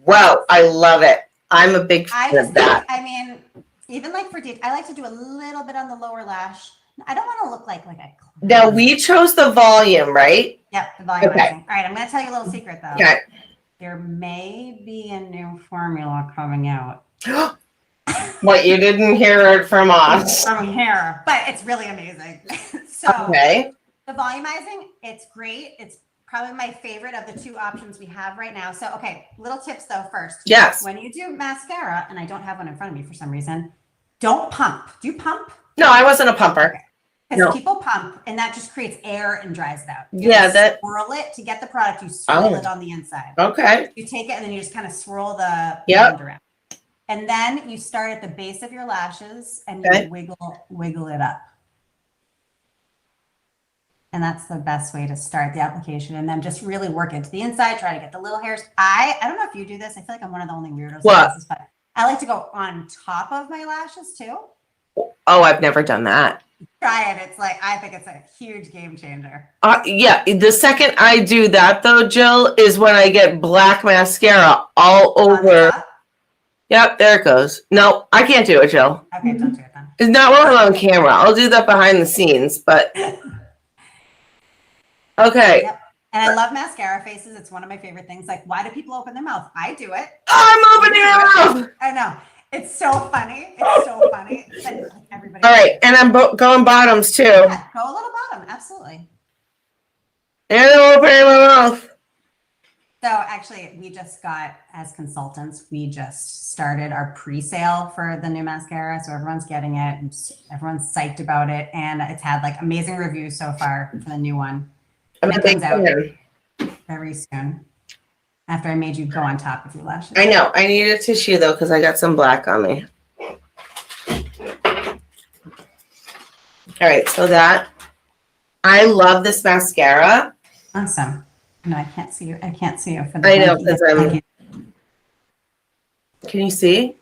Wow, I love it. I'm a big fan of that. I mean, even like I like to do a little bit on the lower lash. I don't want to look like a. Now we chose the volume, right? Yep, the volume. Okay. All right, I'm going to tell you a little secret though. Okay. There may be a new formula coming out. What, you didn't hear it from us? From here, but it's really amazing. So okay. The volumizing, it's great. It's probably my favorite of the two options we have right now. So, okay, little tips though first. Yes. When you do mascara, and I don't have one in front of me for some reason, don't pump. Do you pump? No, I wasn't a pumper. Because No. people pump and that just creates air and dries it out. Yeah, that. Swirl it to get the product. You swirl Oh. it on the inside. Okay. You take it and then you just kind of swirl the Yep. band around. And then you start at the base of your lashes and Okay. you wiggle it up. And that's the best way to start the application. And then just really work into the inside, try to get the little hairs. I don't know if you do this. I feel like I'm one of the only weirdos. What? That does this, but I like to go on top of my lashes too. Oh, I've never done that. Try it. It's like, I think it's a huge game changer. Yeah, the second I do that though, Jill, is when I get black mascara all On the over. top? Yep, there it goes. No, I can't do it, Jill. Okay, don't do it then. It's not when I'm on camera. I'll do that behind the scenes, but okay. Yep. And I love mascara faces. It's one of my favorite things. Like, why do people open their mouth? I do it. I'm opening it up. I know. It's so funny. It's so funny. But everybody. All right, and I'm going bottoms too. Yeah, go a little bottom. Absolutely. And I'm opening my mouth. So actually, we just got, as consultants, we just started our pre-sale for the new mascara. So everyone's getting it. And everyone's psyched about it. And it's had like amazing reviews so far for the new one. I'm And a it big comes out fan. very soon. After I made you go on top of your lashes. I know. I need a tissue though because I got some black on me. All right, so that I love this mascara. Awesome. No, I can't see you. I can't see you for the I know, blankie. 'cause Can you see?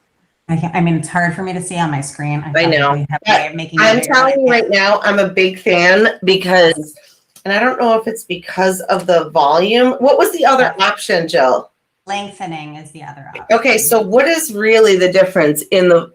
I mean, it's hard for me to see on my screen. I know. probably have a way of making it I'm bigger. telling you right now, I'm a big fan because, and I don't know if it's because of the volume. What was the other option, Jill? Lengthening is the other option. Okay, so what is really the difference in the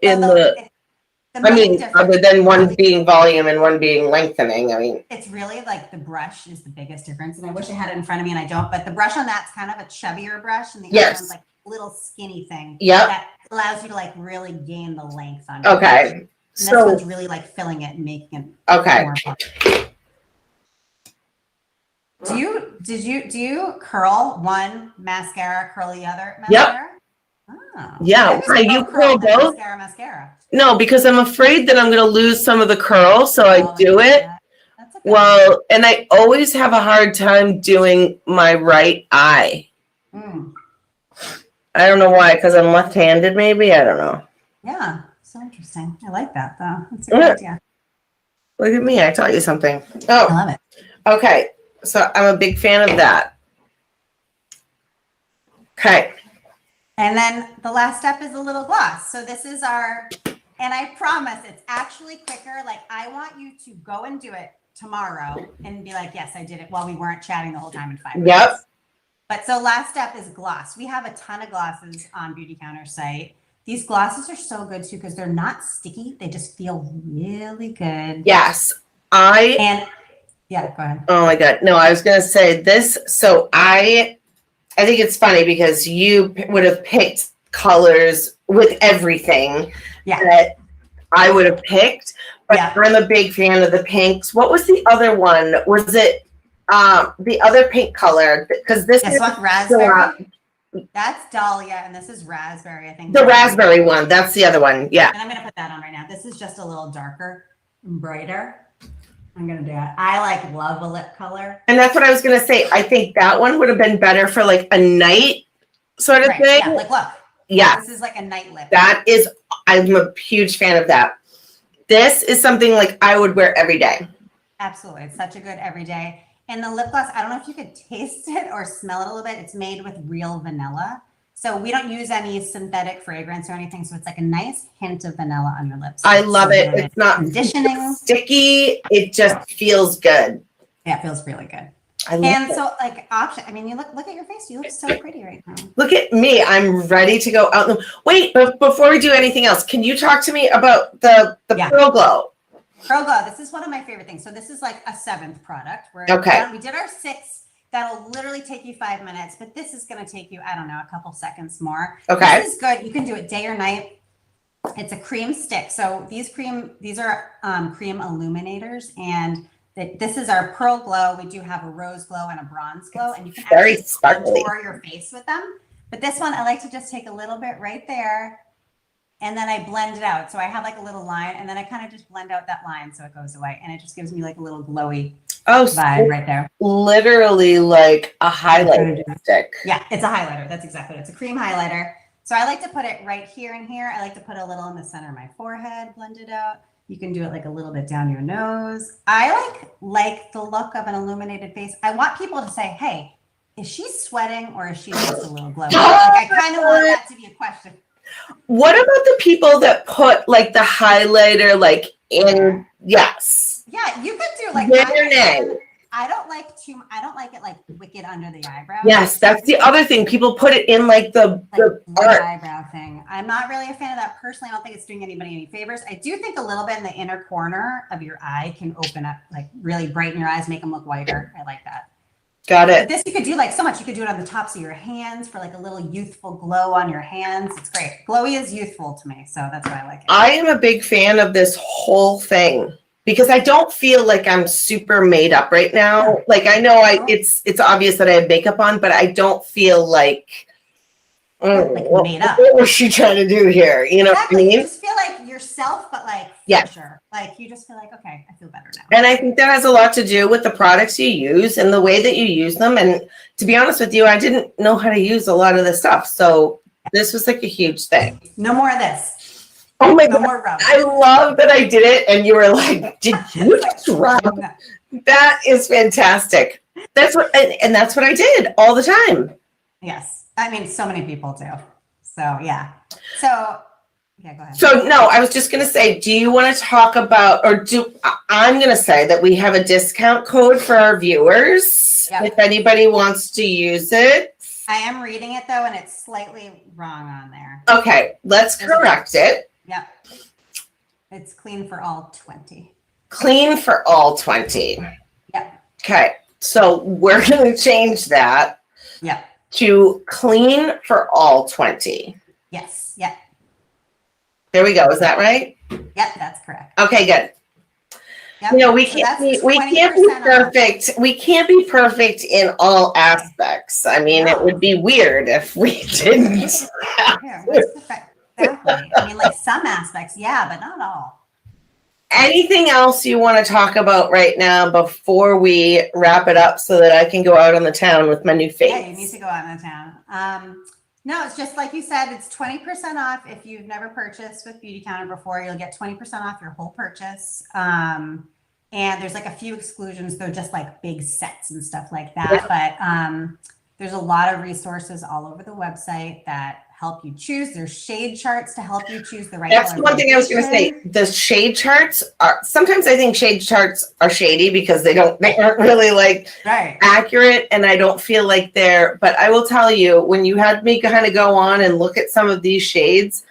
I main mean, difference- other than one being volume and one being lengthening? I mean, it's really like the brush is the biggest difference. And I wish I had it in front of me and I don't, but the brush on that's kind of a chubbier brush and the Yes. other one's like a little skinny thing. Yep. That allows you to like really gain the length on your brush. okay. And this So, one's really like filling it and making it okay. more fun. Do you curl one mascara, curl the other mascara? Oh. Yeah, Who's why, you more curl than both? Mascara. No, because I'm afraid that I'm going to lose some of the curl, so I Oh, do it. That's okay. Well, and I always have a hard time doing my right eye. Mm. I don't know why, because I'm left-handed maybe? I don't know. Yeah, so interesting. I like that though. That's a good Yeah. idea. Look at me, I taught you something. I Oh, love it. okay. So I'm a big fan of that. Okay. And then the last step is a little gloss. So this is our, and I promise it's actually quicker. Like I want you to go and do it tomorrow and be like, yes, I did it while we weren't chatting the whole time in 5 minutes. Yep. But so last step is gloss. We have a ton of glosses on Beauty Counter site. These glosses are so good too because they're not sticky. They just feel really good. Yes. And yeah, go ahead. Oh my God. No, I was going to say this. So I think it's funny because you would have picked colors with everything Yeah. that I would have picked. But Yeah. I'm a big fan of the pinks. What was the other one? Was it the other pink color? Because this This is one, raspberry. That's Dahlia, and this is raspberry, I think. the raspberry one. That's the other one. Yeah. And I'm going to put that on right now. This is just a little darker and brighter. I'm going to do it. I like love a lip color. And that's what I was going to say. I think that one would have been better for like a night sort of Right. thing. Yeah, like look. Yeah. This is like a night lip. I'm a huge fan of that. This is something like I would wear every day. Absolutely. It's such a good everyday. And the lip gloss, I don't know if you could taste it or smell it a little bit. It's made with real vanilla. So we don't use any synthetic fragrance or anything. So it's like a nice hint of vanilla on your lips. I love it. good. It's not Conditioning. sticky. It just feels good. Yeah, it feels really good. I love And it. so like option, I mean, you look at your face. You look so pretty right now. Look at me. I'm ready to go out. Wait, but before we do anything else, can you talk to me about the Yeah. Pearl Glow? Pearl Glow, this is one of my favorite things. So this is like a 7th product. Okay. We did our 6th. That'll literally take you 5 minutes, but this is going to take you, I don't know, a couple seconds more. Okay. This is good. You can do it day or night. It's a cream stick. So these are cream illuminators, and This is our pearl glow. We do have a rose glow and a bronze glow, and you can Very actually sparkly. contour your face with them. But this one, I like to just take a little bit right there, and then I blend it out. So I have like a little line, and then I kind of just blend out that line so it goes away, and it just gives me like a little glowy vibe right there. Literally like a highlight stick. Yeah, it's a highlighter. That's exactly what it's a cream highlighter. So I like to put it right here and here. I like to put a little in the center of my forehead, blend it out. You can do it like a little bit down your nose. I like the look of an illuminated face. I want people to say, hey, is she sweating or is she just a little glowy? Like, I kind of want that to be a question. What about the people that put like the highlighter like in? Yes. Yeah, you could do like I don't like it like wicked under the eyebrow. Yes, that's the other thing. People put it in like the eyebrow thing. I'm not really a fan of that personally. I don't think it's doing anybody any favors. I do think a little bit in the inner corner of your eye can open up, like really brighten your eyes, make them look whiter. I like that. Got it. But this you could do like so much. You could do it on the tops of your hands for like a little youthful glow on your hands. It's great. Glowy is youthful to me, so that's why I like it. I am a big fan of this whole thing because I don't feel like I'm super made up right now. Like I know it's obvious that I have makeup on, but I don't feel like made up. What was she trying to do here? You know what I mean? You just feel like yourself, but like fresher. Like you just feel like, okay, I feel better now. And I think that has a lot to do with the products you use and the way that you use them. And to be honest with you, I didn't know how to use a lot of this stuff. So this was like a huge thing. No more of this. Oh my no God. More rub. I love that I did it. And you were like, did you just rub? That is fantastic. That's what, and that's what I did all the time. Yes. I mean, so many people do. So, yeah. So, yeah, go ahead. So, no, I was just going to say, do you want to talk about, I'm going to say that we have a discount code for our viewers. Yep. If anybody wants to use it. I am reading it though, and it's slightly wrong on there. Okay, let's correct it. Yep. It's clean for all 20. Clean for all 20. Yep. Okay, so we're going to change that. Yep. To clean for all 20. Yes. Yep. There we go. Is that right? Yep, that's correct. Okay, good. Yep. You know, we can't be perfect. Off. We can't be perfect in all aspects. I mean, it would be weird if we didn't. Exactly. I mean, like some aspects, yeah, but not all. Anything else you want to talk about right now before we wrap it up so that I can go out on the town with my new face? Yeah, you need to go out on the town. No, it's just like you said, it's 20% off. If you've never purchased with Beauty Counter before, you'll get 20% off your whole purchase. And there's like a few exclusions. They're just like big sets and stuff like that. But there's a lot of resources all over the website that help you choose. There's shade charts to help you choose the right color. That's one thing I was going to say. The shade charts are, sometimes I think shade charts are shady because they aren't really like accurate, and I don't feel like they're, but I will tell you, when you had me kind of go on and look at some of these shades,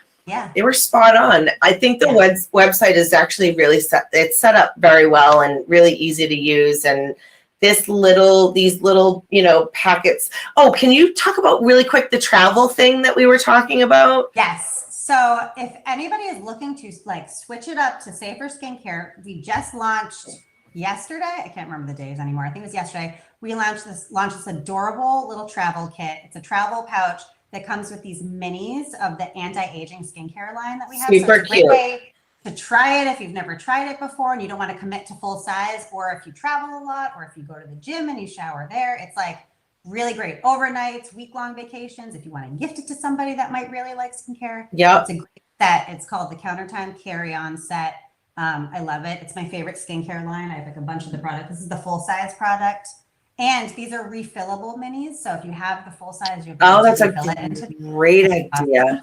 they were spot on. I think the website is actually really it's set up very well and really easy to use. And these little, packets. Oh, can you talk about really quick the travel thing that we were talking about? Yes. So if anybody is looking to like switch it up to safer skincare, we just launched yesterday. I can't remember the days anymore. I think it was yesterday. We launched this adorable little travel kit. It's a travel pouch that comes with these minis of the anti-aging skincare line that we have. Super so it's a great way to try it if you've never tried it before and you don't want to commit to full size, or if you travel a lot, or if you go to the gym and you shower there. It's like really great overnights, week-long vacations. If you want to gift it to somebody that might really like skincare, it's a great set. It's called the Countertime Carry-On Set. I love it. It's my favorite skincare line. I have like a bunch of the product. This is the full-size product. And these are refillable minis. So if you have the full size, you have that's a great idea.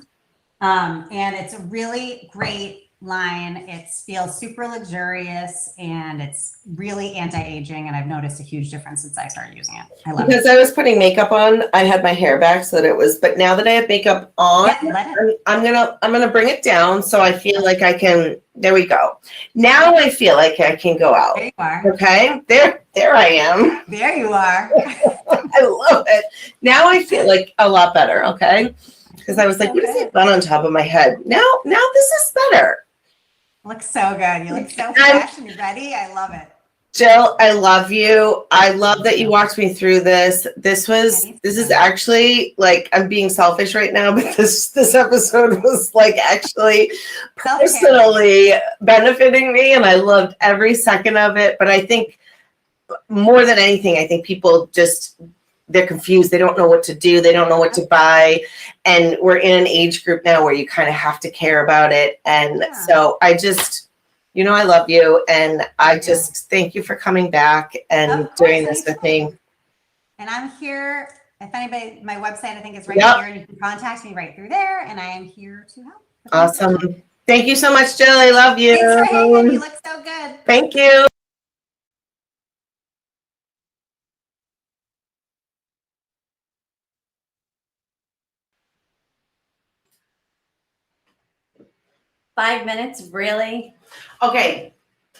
And it's a really great line. It feels super luxurious and it's really anti-aging. And I've noticed a huge difference since I started using it. I love it. Because I was putting makeup on, I had my hair back so that it was, but now that I have makeup on, I'm gonna bring it down so I feel like I can. There we go. Now I feel like I can go out. There you are. Okay, there I am. There you are. I love it. Now I feel like a lot better. Okay, because I was like, what is that bun on top of my head? Now this is better. Looks so good. You look so fresh and ready. I love it. Jill, I love you. I love that you walked me through this. This is actually like, I'm being selfish right now, but this episode was like actually personally benefiting me, and I loved every second of it. But I think more than anything, I think people they're confused. They don't know what to do. They don't know what to buy. And we're in an age group now where you kind of have to care about it. And so I just, I love you. And I just thank you for coming back and doing this with me. And I'm here. If anybody, my website, I think is right here, and you can contact me right through there. And I am here to help. Awesome. Thank you so much, Jill. I love you. Thanks for having me. You look so good. Thank you. Five minutes, really? Okay.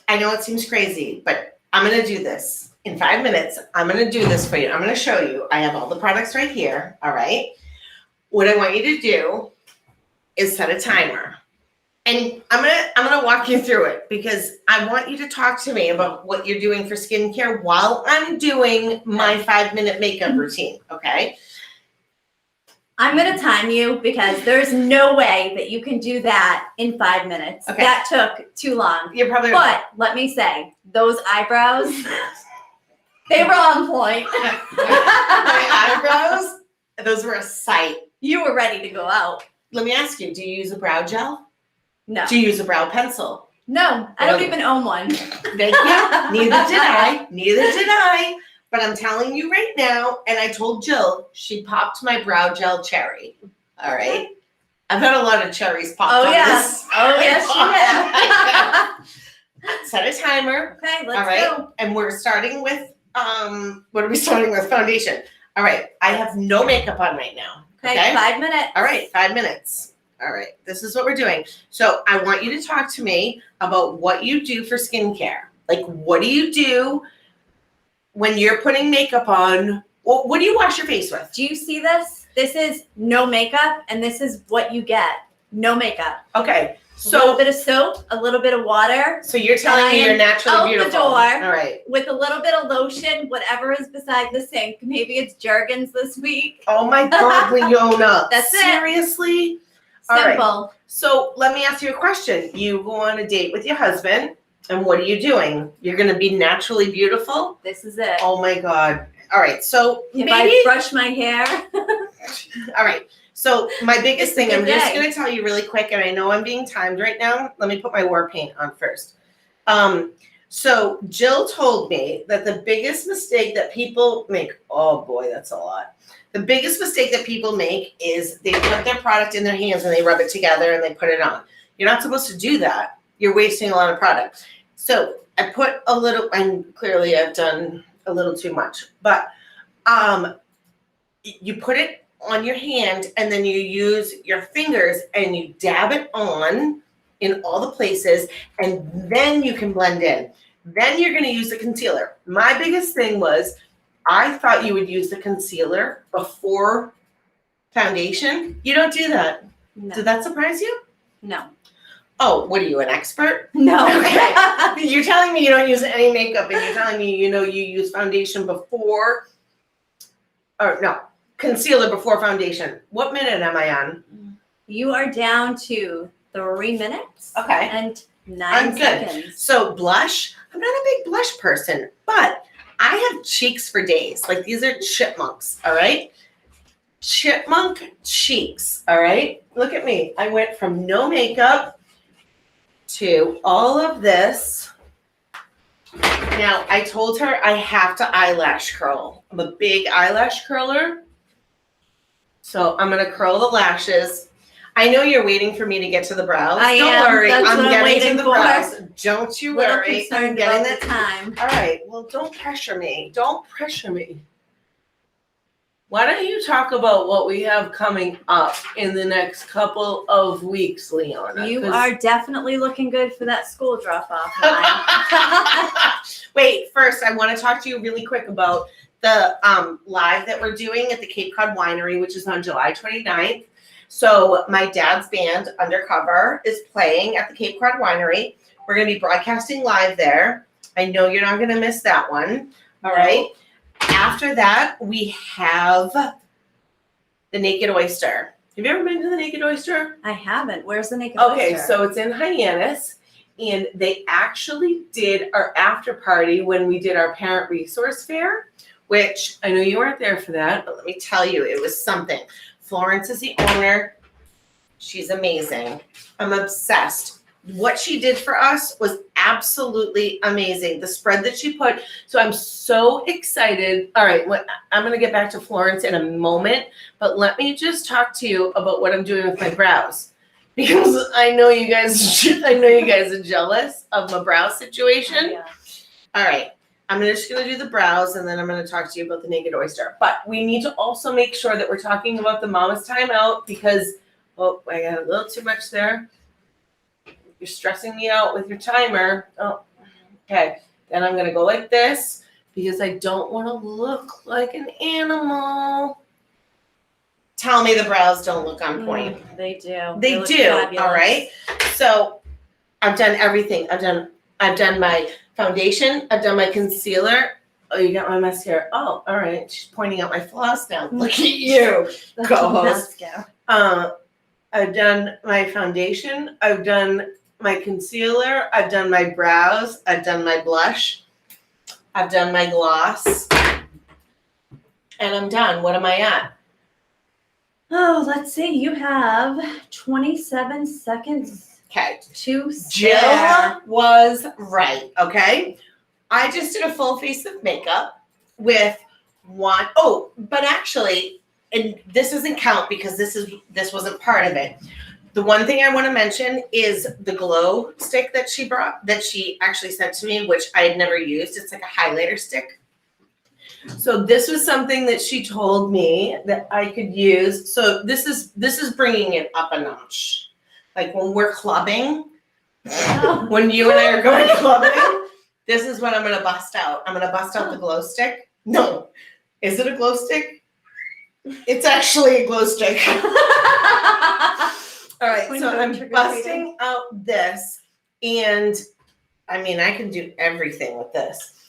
I know it seems crazy, but I'm going to do this. In 5 minutes, I'm going to do this for you. I'm going to show you. I have all the products right here. All right. What I want you to do is set a timer. And I'm gonna walk you through it because I want you to talk to me about what you're doing for skincare while I'm doing my 5-minute makeup routine. Okay. I'm going to time you because there's no way that you can do that in 5 minutes. Okay. That took too long. You're probably. But let me say, those eyebrows, they were on point. My eyebrows, those were a sight. You were ready to go out. Let me ask you, do you use a brow gel? No. Do you use a brow pencil? No, I don't even own one. Thank you. Neither did I. But I'm telling you right now, and I told Jill, she popped my brow gel cherry. All right. I've had a lot of cherries popped on this. Oh, yes, she did. Set a timer. Okay, let's All right. go. And we're starting with, what are we starting with? Foundation. All right. I have no makeup on right now. Okay, 5 minutes. All right. 5 minutes. All right. This is what we're doing. So I want you to talk to me about what you do for skincare. Like, what do you do when you're putting makeup on? Well, what do you wash your face with? Do you see this? This is no makeup, and this is what you get. No makeup. Okay. A little bit of soap, a little bit of water. So you're telling me you're naturally out beautiful. the door. All right. With a little bit of lotion, whatever is beside the sink. Maybe it's Jergens this week. Oh my God, Leona. That's it. Seriously? All Simple. right. So let me ask you a question. You go on a date with your husband, and what are you doing? You're going to be naturally beautiful? This is it. Oh my God. All right. So If maybe. I brush my hair. All right. So my biggest thing, I'm just day. going to tell you really quick, and I know I'm being timed right now. Let me put my war paint on first. So Jill told me that the biggest mistake that people make, oh boy, that's a lot. The biggest mistake that people make is they put their product in their hands and they rub it together and they put it on. You're not supposed to do that. You're wasting a lot of product. So I put a little, and clearly I've done a little too much, but you put it on your hand and then you use your fingers and you dab it on in all the places, and then you can blend in. Then you're going to use the concealer. My biggest thing was I thought you would use the concealer before foundation. You don't do that. No. Did that surprise you? No. Oh, what are you, an expert? No. Okay. You're telling me you don't use any makeup, and you're telling me, you use foundation before, or no, concealer before foundation. What minute am I on? You are down to 3 minutes. Okay. And 9 I'm good. seconds. So blush, I'm not a big blush person, but I have cheeks for days. Like, these are chipmunks, all right? Chipmunk cheeks, all right? Look at me. I went from no makeup to all of this. Now, I told her I have to eyelash curl. I'm a big eyelash curler. So I'm going to curl the lashes. I know you're waiting for me to get to the brows. Don't worry. That's I'm what I'm getting waiting to the for. brows. Don't you Little worry. I'm concerned getting about the the time. All right. Well, don't pressure me. Don't pressure me. Why don't you talk about what we have coming up in the next couple of weeks, Leona? You are definitely looking good for that school drop-off line. Wait, first, I want to talk to you really quick about the live that we're doing at the Cape Cod Winery, which is on July 29th. So my dad's band, Undercover, is playing at the Cape Cod Winery. We're going to be broadcasting live there. I know you're not gonna miss that one. All right. After that, we have the Naked Oyster. Have you ever been to the Naked Oyster? I haven't. Where's the Naked Okay, Oyster? so it's in Hyannis, and they actually did our after party when we did our parent resource fair, which I know you weren't there for that, but let me tell you, it was something. Florence is the owner. She's amazing. I'm obsessed. What she did for us was absolutely amazing. The spread that she put. So I'm so excited. All right, I'm going to get back to Florence in a moment, but let me just talk to you about what I'm doing with my brows. Because I know you guys are jealous of my brow situation. Yeah. All right. I'm just going to do the brows, and then I'm going to talk to you about the Naked Oyster. But we need to also make sure that we're talking about the Mama's Timeout because, oh, I got a little too much there. You're stressing me out with your timer. Oh, okay. Then I'm going to go like this because I don't want to look like an animal. Tell me the brows don't look on point. They do. They look do. fabulous. All right. So I've done everything. I've done my foundation. I've done my concealer. Oh, you got my mascara. Oh, all right. She's pointing out my flaws now. Look at you, That's co-host. mascara. I've done my foundation. I've done my concealer. I've done my brows. I've done my blush. I've done my gloss. And I'm done. What am I at? Oh, let's see. You have 27 seconds Okay. to Jill spare. was right, okay? I just did a full face of makeup with one. Oh, but actually, and this doesn't count because this wasn't part of it. The one thing I want to mention is the glow stick that she actually sent to me, which I had never used. It's like a highlighter stick. So this was something that she told me that I could use. So this is bringing it up a notch. Like when we're clubbing, when you and I are going clubbing, this is what I'm going to bust out. I'm going to bust out the glow stick. No. Is it a glow stick? It's actually a glow stick. All right, so I'm busting out this, and I mean, I can do everything with this.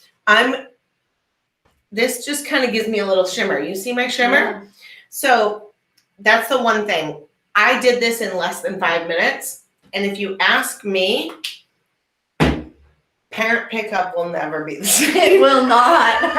This just kind of gives me a little shimmer. You see my shimmer? Yeah. So that's the one thing. I did this in less than 5 minutes, and if you ask me, parent pickup will never be the same. It will not. And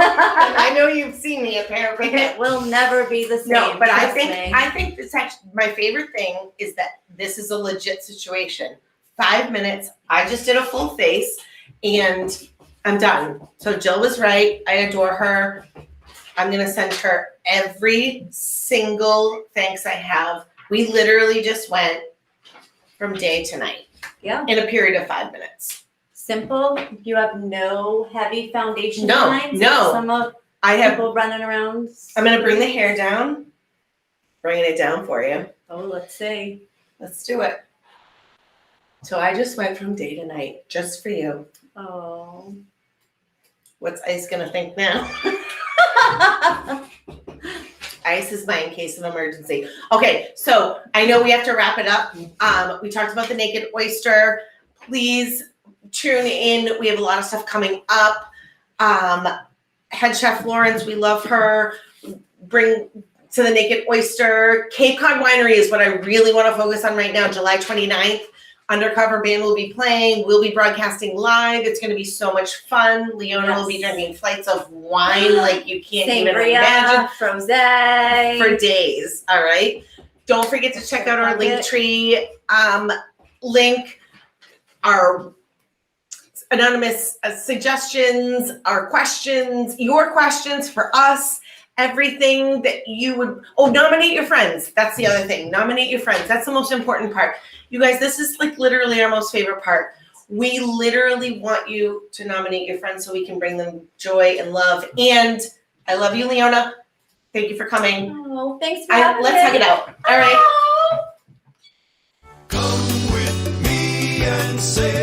I know you've seen me at parent pickup. It will never be the same. No, but I trust me. think this actually my favorite thing is that this is a legit situation. 5 minutes. I just did a full face, and I'm done. So Jill was right. I adore her. I'm gonna send her every single thanks I have. We literally just went from day to night. Yeah. In a period of 5 minutes. Simple. You have no heavy foundation No, lines. no. Some of I have. people running around. I'm gonna bring the hair down. Bringing it down for you. Oh, let's see. Let's do it. So I just went from day to night just for you. Oh. What's Ice gonna think now? Ice is my in case of emergency. Okay, so I know we have to wrap it up. We talked about the Naked Oyster. Please tune in. We have a lot of stuff coming up. Head Chef Florence, we love her. Bring to the Naked Oyster. Cape Cod Winery is what I really want to focus on right now. July 29th. Undercover Band will be playing. We'll be broadcasting live. It's going to be so much fun. Leona will be drinking flights of wine like you can't even imagine. Frosé. For days. All right. Don't forget to check out our Linktree link, our anonymous suggestions, our questions, your questions for us. Everything that you would, nominate your friends. That's the other thing. Nominate your friends. That's the most important part. You guys, this is like literally our most favorite part. We literally want you to nominate your friends so we can bring them joy and love. And I love you, Leona. Thank you for coming. Oh, thanks for having me. Let's hug it out. All right. Oh. Come with me and say